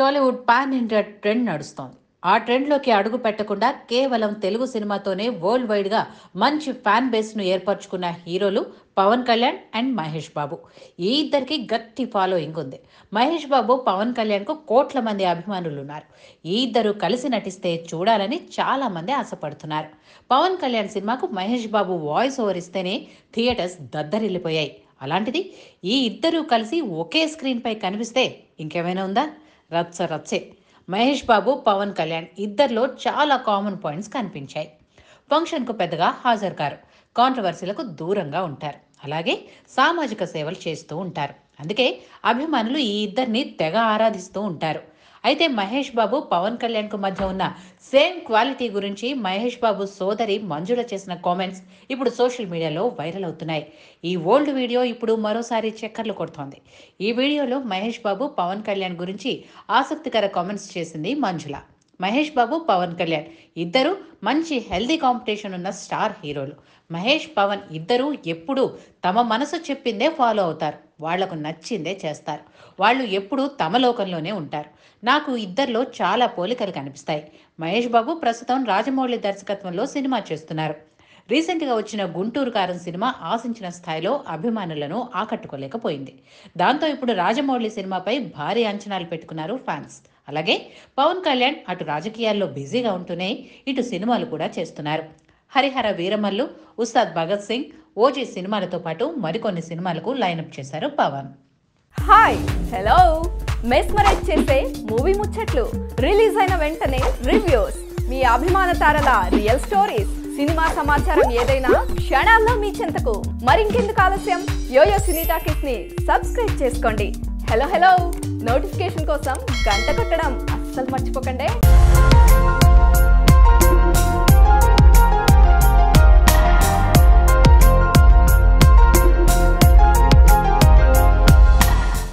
Tollywood pan India trend నడుస్తోంది. ఆ ట్రెండ్లోకి అడుగు పెట్టకుండా కేవలం తెలుగు సినిమాతోనే వరల్డ్ వైడ్గా మంచి ఫ్యాన్ బేస్ను ఏర్పరచుకున్న హీరోలు పవన్ కళ్యాణ్ అండ్ మహేష్ బాబు. ఈ ఇద్దరికి గట్టి ఫాలోయింగ్ ఉంది. మహేష్ బాబు, పవన్ కళ్యాణ్కు కోట్ల మంది అభిమానులు ఉన్నారు. ఈ ఇద్దరు కలిసి నటిస్తే చూడాలని చాలా మంది ఆశపడుతున్నారు. పవన్ కళ్యాణ్ సినిమాకు మహేష్ బాబు వాయిస్ ఓవర్ ఇస్తేనే థియేటర్స్ దద్దరిల్లిపోయాయి. అలాంటిది ఈ ఇద్దరూ కలిసి ఒకే స్క్రీన్పై కనిపిస్తే ఇంకేమైనా ఉందా? రచ్చ రచ్చే. మహేష్ బాబు, పవన్ కళ్యాణ్ ఇద్దరిలో చాలా కామన్ పాయింట్స్ కనిపించాయి. ఫంక్షన్కు పెద్దగా హాజరు కారు, కాంట్రవర్సీలకు దూరంగా ఉంటారు, అలాగే సామాజిక సేవలు చేస్తూ ఉంటారు. అందుకే అభిమానులు ఈ ఇద్దరిని తెగ ఆరాధిస్తూ ఉంటారు. అయితే మహేష్ బాబు, పవన్ కళ్యాణ్కు మధ్య ఉన్న సేమ్ క్వాలిటీ గురించి మహేష్ బాబు సోదరి మంజుల చేసిన కామెంట్స్ ఇప్పుడు సోషల్ మీడియాలో వైరల్ అవుతున్నాయి. ఈ ఓల్డ్ వీడియో ఇప్పుడు మరోసారి చక్కర్లు కొడుతోంది. ఈ వీడియోలో మహేష్ బాబు, పవన్ కళ్యాణ్ గురించి ఆసక్తికర కామెంట్స్ చేసింది మంజుల. మహేష్ బాబు, పవన్ కళ్యాణ్ ఇద్దరు మంచి హెల్దీ కాంపిటీషన్ ఉన్న స్టార్ హీరోలు. మహేష్, పవన్ ఇద్దరూ ఎప్పుడూ తమ మనసు చెప్పిందే ఫాలో అవుతారు. వాళ్లకు నచ్చిందే చేస్తారు. వాళ్ళు ఎప్పుడూ తమ లోకంలోనే ఉంటారు. నాకు ఇద్దరిలో చాలా పోలికలు కనిపిస్తాయి. మహేష్ బాబు ప్రస్తుతం రాజమౌళి దర్శకత్వంలో సినిమా చేస్తున్నారు. రీసెంట్గా వచ్చిన గుంటూరు కారం సినిమా ఆశించిన స్థాయిలో అభిమానులను ఆకట్టుకోలేకపోయింది. దాంతో ఇప్పుడు రాజమౌళి సినిమాపై భారీ అంచనాలు పెట్టుకున్నారు ఫ్యాన్స్. అలాగే పవన్ కళ్యాణ్ అటు రాజకీయాల్లో బిజీగా ఉంటూనే ఇటు సినిమాలు కూడా చేస్తున్నారు. హరిహర వీరమల్లు, ఉస్తాద్ భగత్ సింగ్, ఓజీ సినిమాలతో పాటు మరికొన్ని సినిమాలకు లైనప్ చేశారు పవన్. Hi, hello. మెస్మరైజ్ చేసే మూవీ ముచ్చట్లు, రిలీజ్ అయిన వెంటనే రివ్యూస్, మీ అభిమాన తారల రియల్ స్టోరీస్, సినిమా సమాచారం ఏదైనా క్షణాల్లో మీ చెంతకు. మరింకెందుకు ఆలస్యం, యోయో సినీ టాకీస్ ని సబ్స్క్రైబ్ చేసుకోండి. హలో హలో నోటిఫికేషన్ కోసం గంట కొట్టడం అస్సలు మర్చిపోకండి.